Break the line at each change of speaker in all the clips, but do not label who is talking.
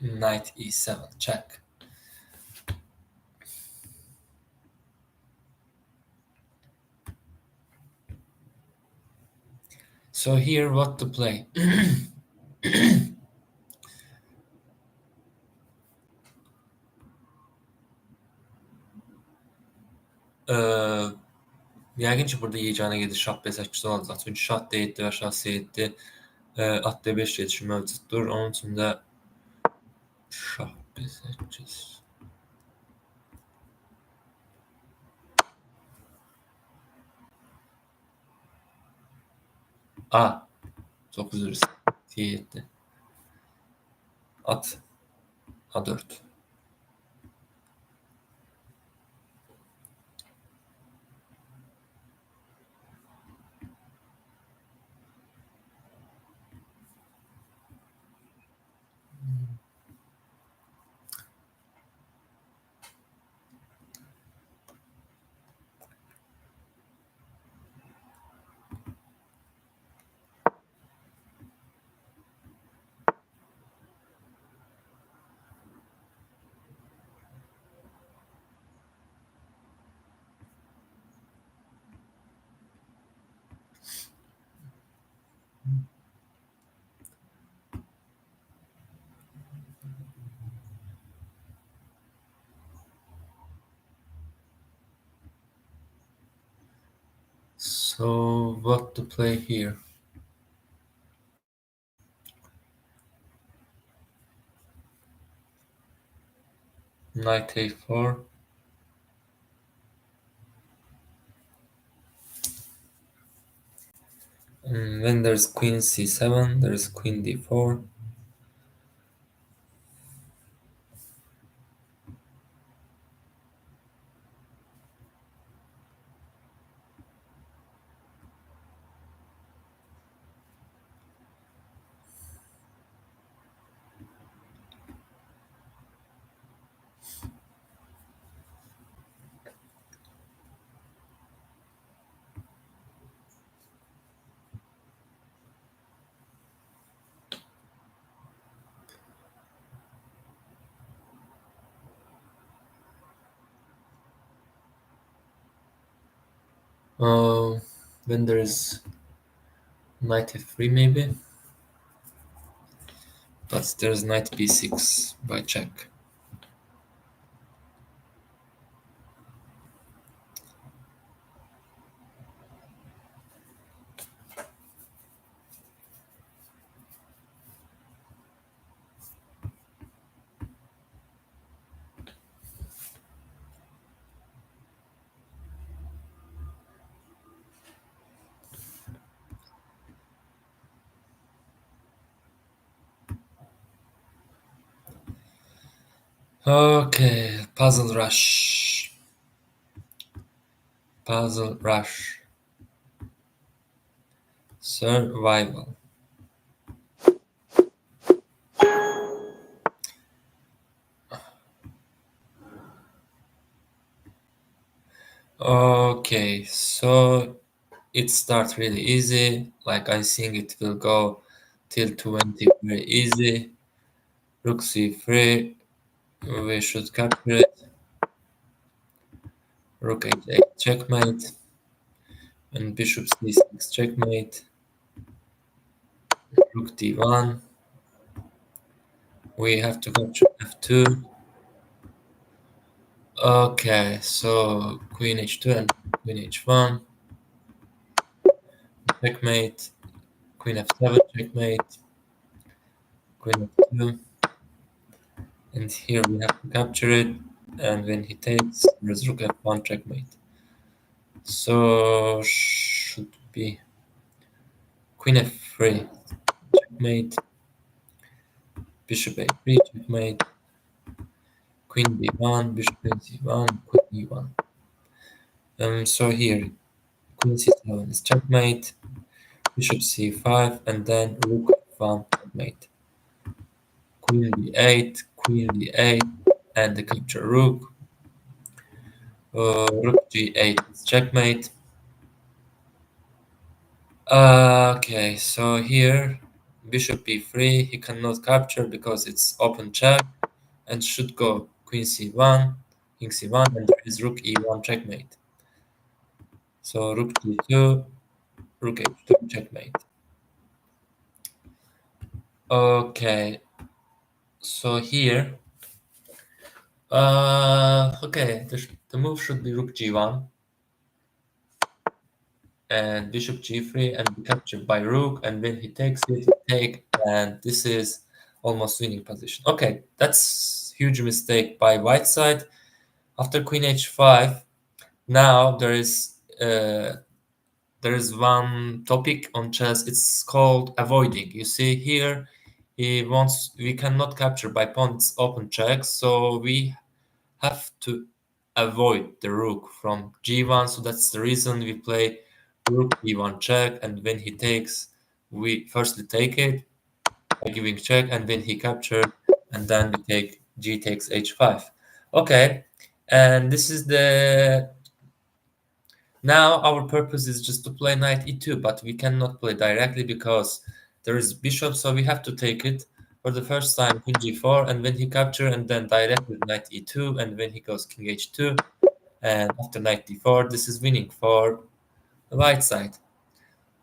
Knight e7, check. So here, what to play? Yəqin ki, burada yeganə gediş şah b8 olacaq. Çünki şah d7 və şah c7 at d5 gedişi mövcuddur. Onun üçün də şah b8. A. Çox üzr istəyirəm. D7. At A4. So, what to play here? Knight a4. Then there's queen c7, there's queen d4. Then there's knight f3 maybe, but there's knight b6 by check. Okay, puzzle rush. Puzzle rush. Survival. Okay, so it starts really easy. Like I think it will go till 20 very easy. Rook c3. We should capture it. Rook h8 checkmate. And bishop c6 checkmate. Rook d1. We have to capture f2. Okay, so queen h2 and queen h1. Checkmate. Queen f7 checkmate. Queen f2. And here we have to capture it. And when he takes, there's rook f1 checkmate. So should be queen f3, checkmate, bishop a3, checkmate, queen b1, bishop c1, queen e1. So here, queen c7 is checkmate, bishop c5, and then rook f1, checkmate. Queen b8, queen d8, and the capture rook. Rook g8 is checkmate. Okay, so here, bishop b3, he cannot capture because it's open check, and should go queen c1, king c1, and there is rook e1 checkmate. So rook g2, rook h2 checkmate. Okay, so here, okay, the move should be rook g1 and bishop g3 and be captured by rook, and when he takes it, take, and this is almost winning position. Okay, that's huge mistake by white side. After queen h5, now there is one topic on chess. It's called avoiding. You see here, we cannot capture by pawn. It's open check, so we have to avoid the rook from g1. So that's the reason we play rook e1 check, and when he takes, we firstly take it by giving check, and when he captured, and then we take g takes h5. Okay, and this is the now our purpose is just to play knight e2, but we cannot play directly because there is bishop, so we have to take it for the first time queen g4, and when he capture, and then direct with knight e2, and when he goes king h2, and after knight d4, this is winning for the white side.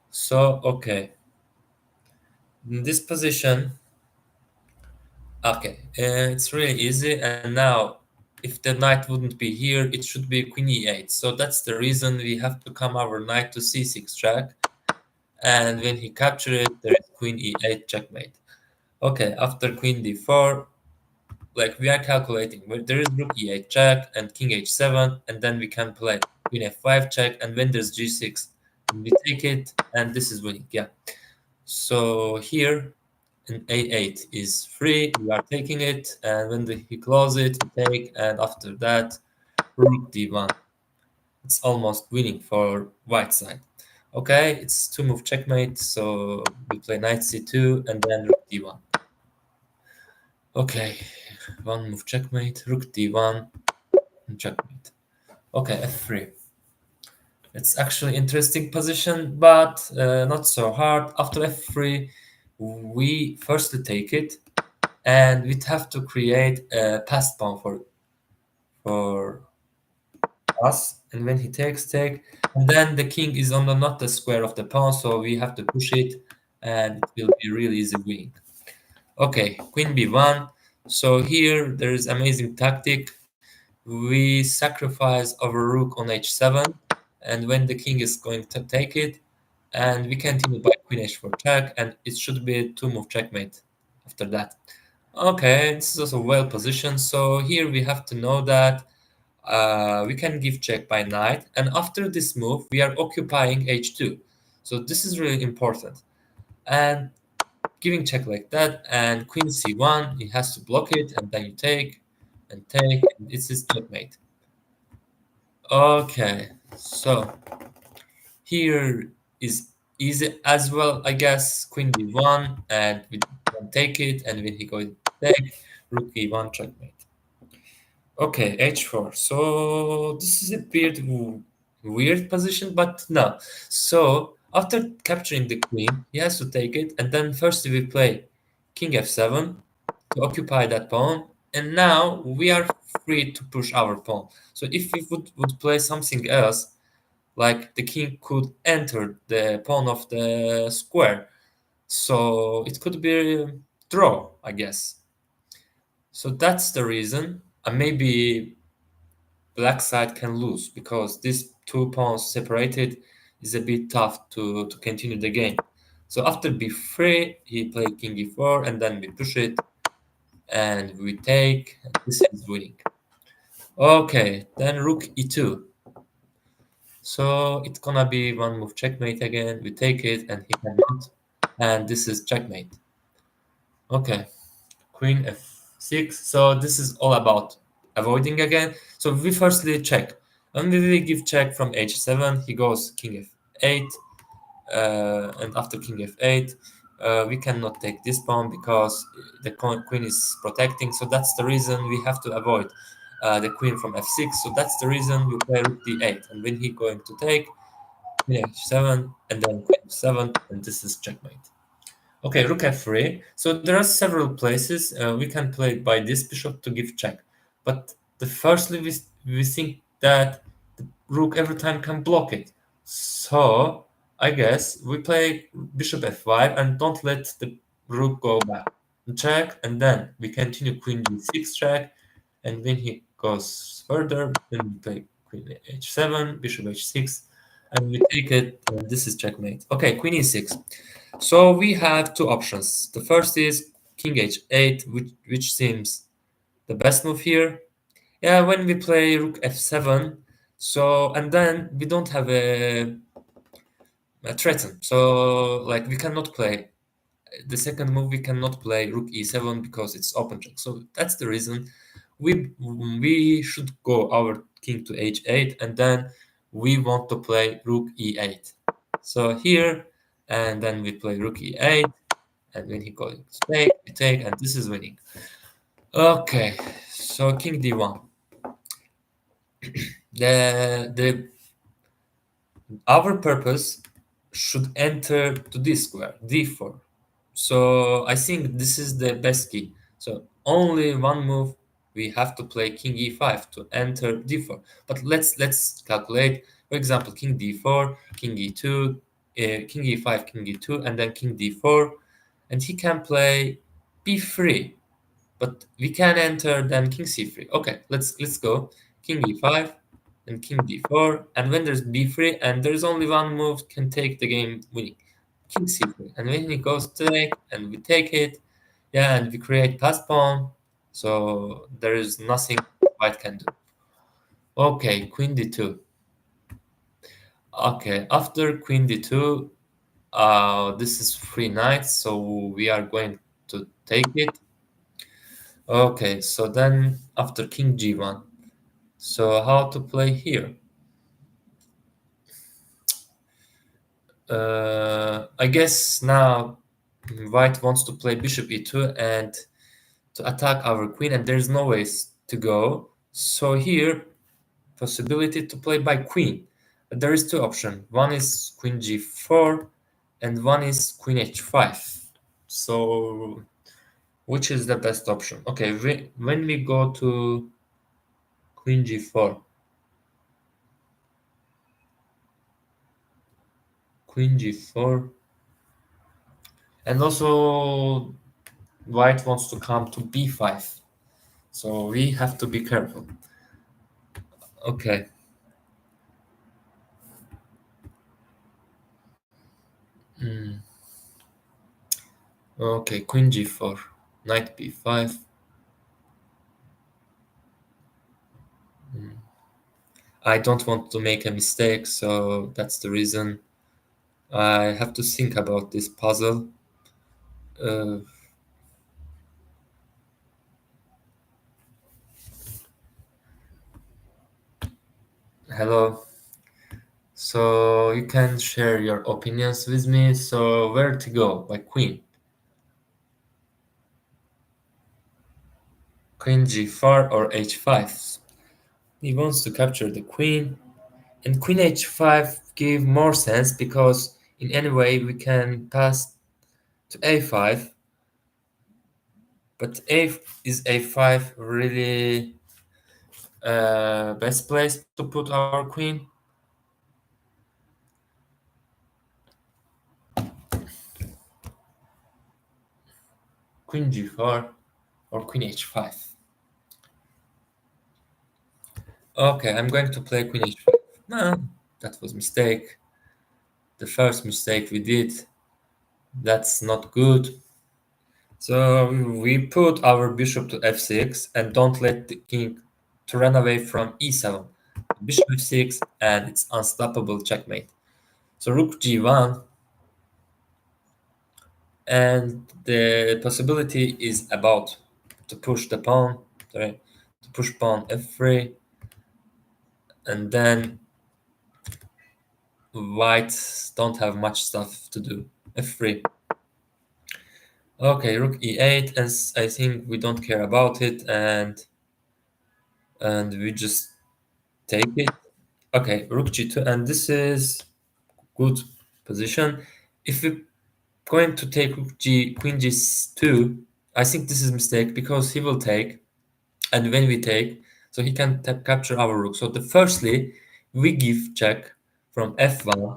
So okay, in this position, okay, it's really easy. And now, if the knight wouldn't be here, it should be queen e8. So that's the reason we have to come our knight to c6 track. And when he captured it, there is queen e8 checkmate. Okay, after queen d4, like we are calculating, where there is rook e8 check and king h7, and then we can play queen f5 check, and when there's g6, we take it, and this is winning. Yeah. So here, an a8 is free. We are taking it, and when he close it, we take, and after that, rook d1. It's almost winning for white side. Okay, it's two move checkmate, so we play knight c2 and then rook d1. Okay, one move checkmate, rook d1, and checkmate. Okay, f3. It's actually interesting position, but not so hard. After f3, we firstly take it, and we'd have to create a passed pawn for us, and when he takes take, and then the king is on the not the square of the pawn, so we have to push it, and it will be really easy win. Okay, queen b1. So here there is amazing tactic. We sacrifice our rook on h7, and when the king is going to take it, and we continue by queen h4 check, and it should be a two move checkmate after that. Okay, this is also well positioned. So here we have to know that we can give check by knight, and after this move we are occupying h2, so this is really important, and giving check like that, and queen c1, he has to block it, and then you take and take, and it's his checkmate. Okay, so here is easy as well, I guess. Queen b1, and we can take it, and when he goes take, rook e1 checkmate. Okay, h4. So this is a bit weird position, but no. So after capturing the queen, he has to take it, and then first we play king f7 to occupy that pawn, and now we are free to push our pawn. So if we would play something else, like the king could enter the pawn of the square, so it could be a draw, I guess. So that's the reason, and maybe black side can lose because these two pawns separated is a bit tough to continue the game. So after b3, he played king e4, and then we push it, and we take, and this is winning. Okay, then rook e2. So it's gonna be one move checkmate again. We take it and he cannot. And this is checkmate. Okay, Queen f6. So this is all about avoiding again. So we firstly check. And we will give check from h7. He goes king f8. And after king f8, we cannot take this pawn because the queen is protecting. So that's the reason we have to avoid the queen from f6. So that's the reason we play rook d8. And when he going to take, queen h7, and then queen f7, and this is checkmate. Okay, rook f3. So there are several places we can play by this bishop to give check. But the firstly, we think that the rook every time can block it. So I guess we play bishop f5 and don't let the rook go back. Check, and then we continue queen g6 check. And when he goes further, then we play queen h7, bishop h6, and we take it. And this is checkmate. Okay, queen e6. So we have two options. The first is king h8, which seems the best move here. Yeah, when we play rook f7, so and then we don't have a threaten. So like we cannot play the second move. We cannot play rook e7 because it's open check. So that's the reason we should go our king to h8, and then we want to play rook e8. So here, and then we play rook e8. And when he goes take, we take, and this is winning. Okay, so king d1. The our purpose should enter to this square, d4. So I think this is the best key. So only one move we have to play king e5 to enter d4. But let's calculate. For example, king d4, king e2, king e5, king e2, and then king d4, and he can play b3. But we can enter then king c3. Okay, let's go. King e5 and king d4. And when there's b3 and there's only one move can take the game winning. King c3. And when he goes take and we take it, yeah, and we create pass pawn. So there is nothing white can do. Okay, queen d2. Okay, after queen d2, this is free knight, so we are going to take it. Okay, so then after king g1. So how to play here? I guess now white wants to play bishop e2 and to attack our queen, and there's no ways to go. So here, possibility to play by queen. But there is two options. One is queen g4, and one is queen h5. So which is the best option? Okay, when we go to queen g4, queen g4, and also white wants to come to b5, so we have to be careful. Okay. Mm. Okay, queen g4, knight b5. I don't want to make a mistake, so that's the reason I have to think about this puzzle. uh, Hello. So you can share your opinions with me. So where to go? Like queen g4 or h5. He wants to capture the queen, and queen h5 give more sense because in any way we can pass to a5. But is a5 really best place to put our queen? Queen g4 or queen h5? Okay, I'm going to play queen h5. No, that was mistake. The first mistake we did. That's not good. So we put our bishop to f6 and don't let the king to run away from e7. bishop f6, and it's unstoppable checkmate. So rook g1, and the possibility is about to push the pawn, sorry, to push pawn f3, and then white don't have much stuff to do. f3. Okay, rook e8, and I think we don't care about it, and we just take it. Okay, rook g2, and this is good position. If we going to take rook g, queen g2, I think this is mistake because he will take, and when we take, so he can capture our rook. So the firstly, we give check from f1.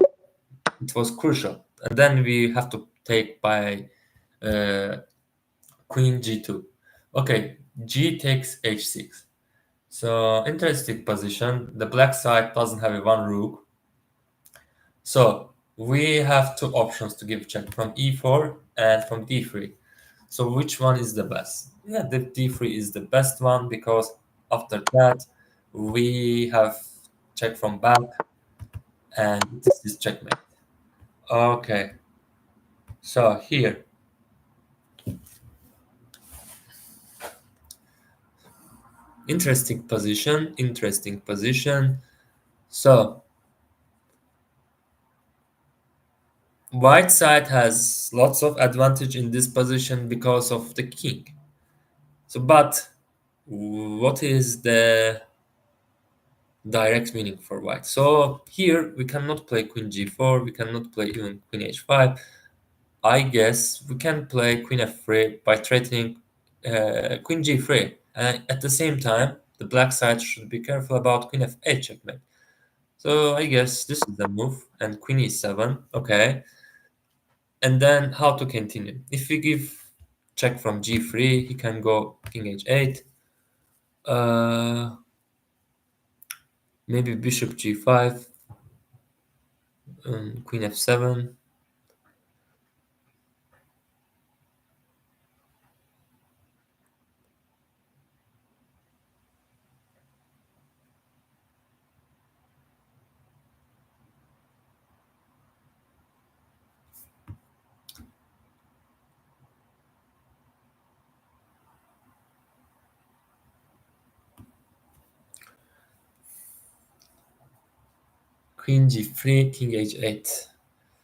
It was crucial, and then we have to take by uh, queen g2. Okay, g takes h6. So interesting position. The black side doesn't have a one rook. So we have two options to give check from e4 and from d3. So which one is the best? Yeah, the d3 is the best one because after that we have check from back and this is checkmate. Okay, so here, interesting position, interesting position. So white side has lots of advantage in this position because of the king. So, but what is the direct meaning for white? So here we cannot play queen g4, we cannot play even queen h5. I guess we can play queen f3 by threatening queen g3. And at the same time, the black side should be careful about queen f8 checkmate. So I guess this is the move, and queen e7. Okay, and then how to continue? If we give check from g3, he can go king h8. Uh, Maybe bishop g5, queen f7. Queen g3, king h8.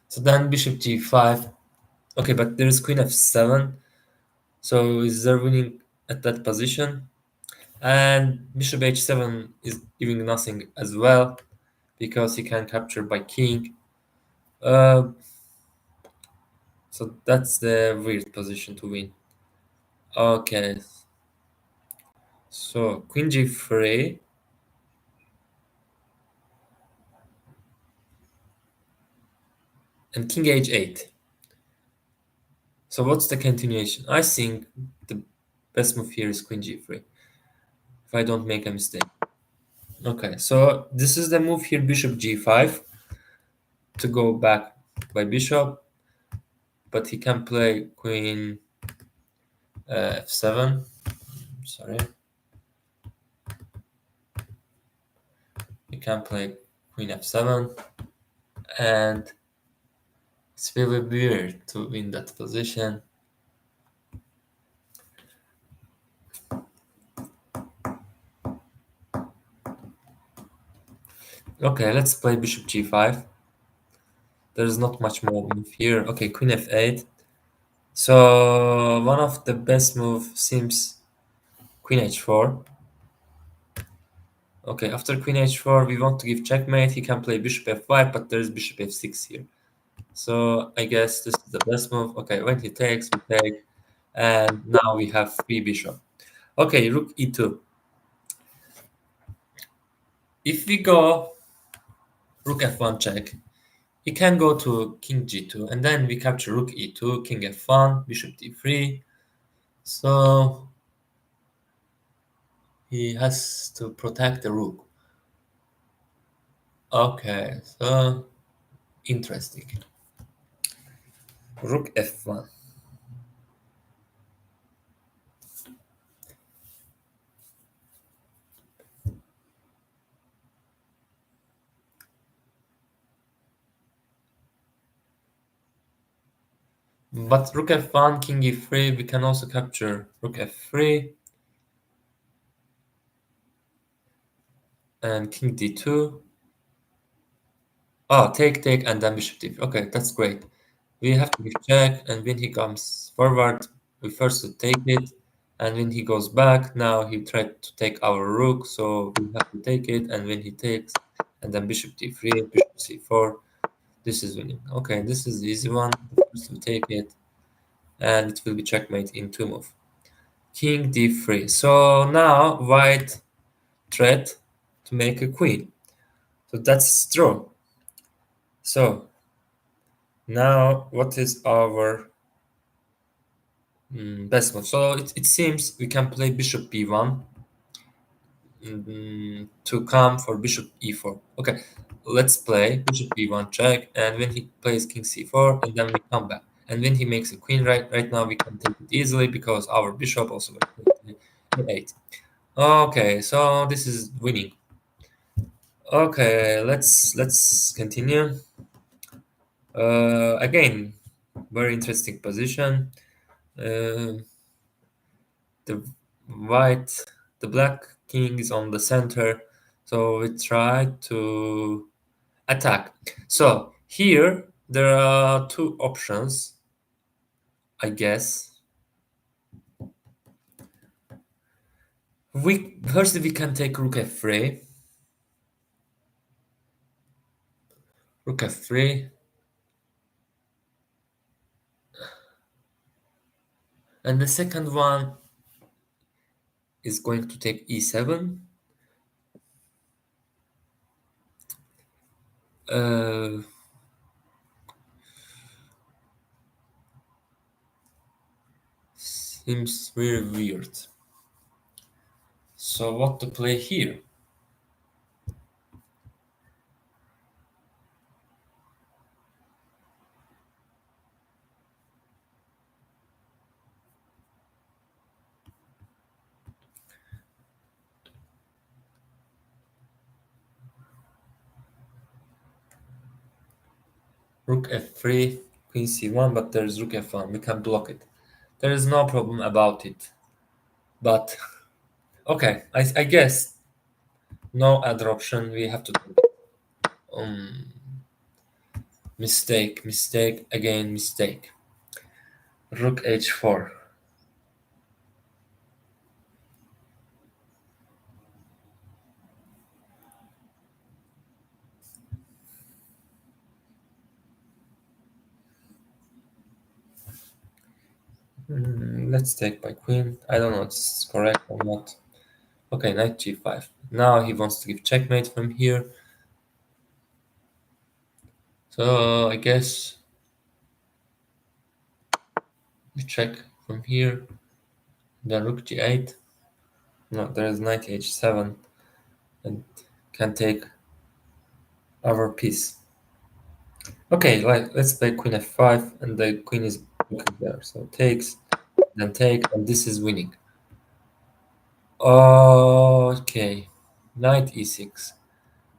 So then bishop g5. Okay, but there is queen f7. So is there winning at that position? And bishop h7 is giving nothing as well because he can capture by king. Uh, so that's the weird position to win. Okay, so queen g3 and king h8. So what's the continuation? I think the best move here is queen g3, if I don't make a mistake. Okay, so this is the move here, bishop g5, to go back by bishop, but he can play queen f7. Sorry, he can play queen f7, and it's really weird to win that position. Okay, let's play bishop g5. There's not much more move here. Okay, queen f8. So one of the best move seems queen h4. Okay, after queen h4, we want to give checkmate. He can play bishop f5, but there's bishop f6 here. So I guess this is the best move. Okay, when he takes, we take. And now we have free bishop. Okay, rook e2. If we go rook f1 check, he can go to king g2, and then we capture rook e2, king f1, bishop d3. So he has to protect the rook. Okay, so interesting. Rook f1. But rook f1, king e3, we can also capture rook f3 and king d2. Oh, take, and then bishop d3. Okay, that's great. We have to give check, and when he comes forward, we first to take it, and when he goes back, now he tried to take our rook, so we have to take it, and when he takes, and then bishop d3, bishop c4, this is winning. Okay, this is the easy one. First we take it, and it will be checkmate in two move. King d3. So now white threat to make a queen. So that's draw. So now what is our best move? So it seems we can play bishop b1 to come for bishop e4. Okay, let's play bishop b1 check, and when he plays king c4, and then we come back. And when he makes a queen, right now we can take it easily because our bishop also will play a8. Okay, so this is winning. Okay, let's continue. Again, very interesting position. Uh, the white, the black king is on the center, so we try to attack. So here there are two options, I guess. We first we can take rook f3, rook f3, and the second one is going to take e7. Uh, Seems very weird. So what to play here? Rook f3, queen c1, but there's rook f1. We can block it. There is no problem about it. But okay, I guess no other option. We have to do it. Mistake, again, mistake. Rook h4. Let's take by queen. I don't know if it's correct or not. Okay, knight g5. Now he wants to give checkmate from here. So I guess we check from here. Then rook g8. No, there is knight h7 and can take our piece. Okay, let's play queen f5 and the queen is looking there. So takes, then take, and this is winning. Okay, knight e6.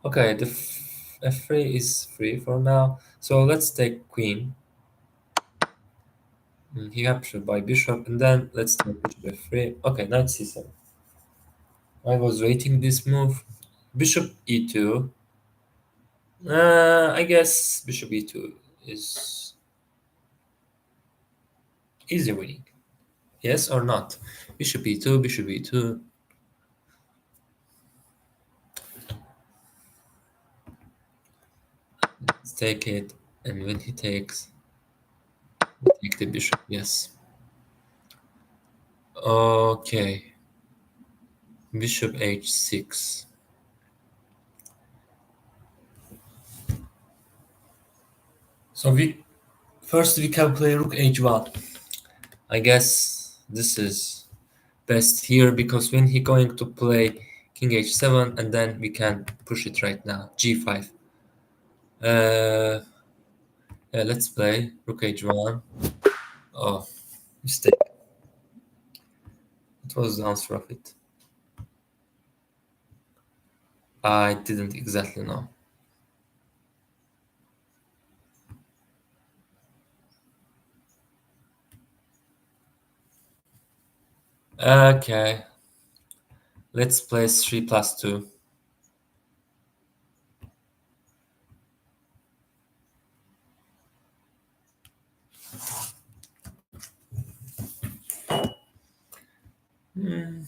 Okay, the f3 is free for now. So let's take queen. He captured by bishop, and then let's take bishop f3. Okay, knight c7. I was waiting this move. Bishop e2. I guess bishop e2 is easy winning. Yes or not? Bishop e2, bishop e2. Let's take it, and when he takes, take the bishop. Yes. Okay. Bishop h6. So we can play rook h1. I guess this is best here because when he going to play king h7 and then we can push it right now g5. Yeah, let's play rook h1. Oh, mistake. What was the answer of it? I didn't exactly know. Okay, let's play 3 plus 2. Hmm,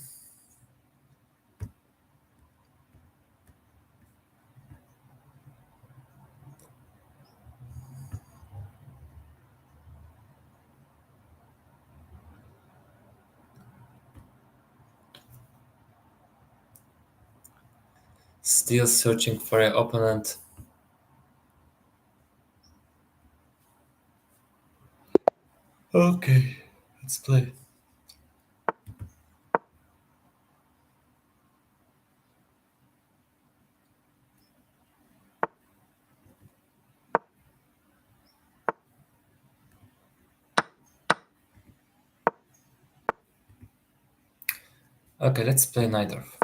still searching for an opponent. Okay, let's play. Okay, let's play Neidorf.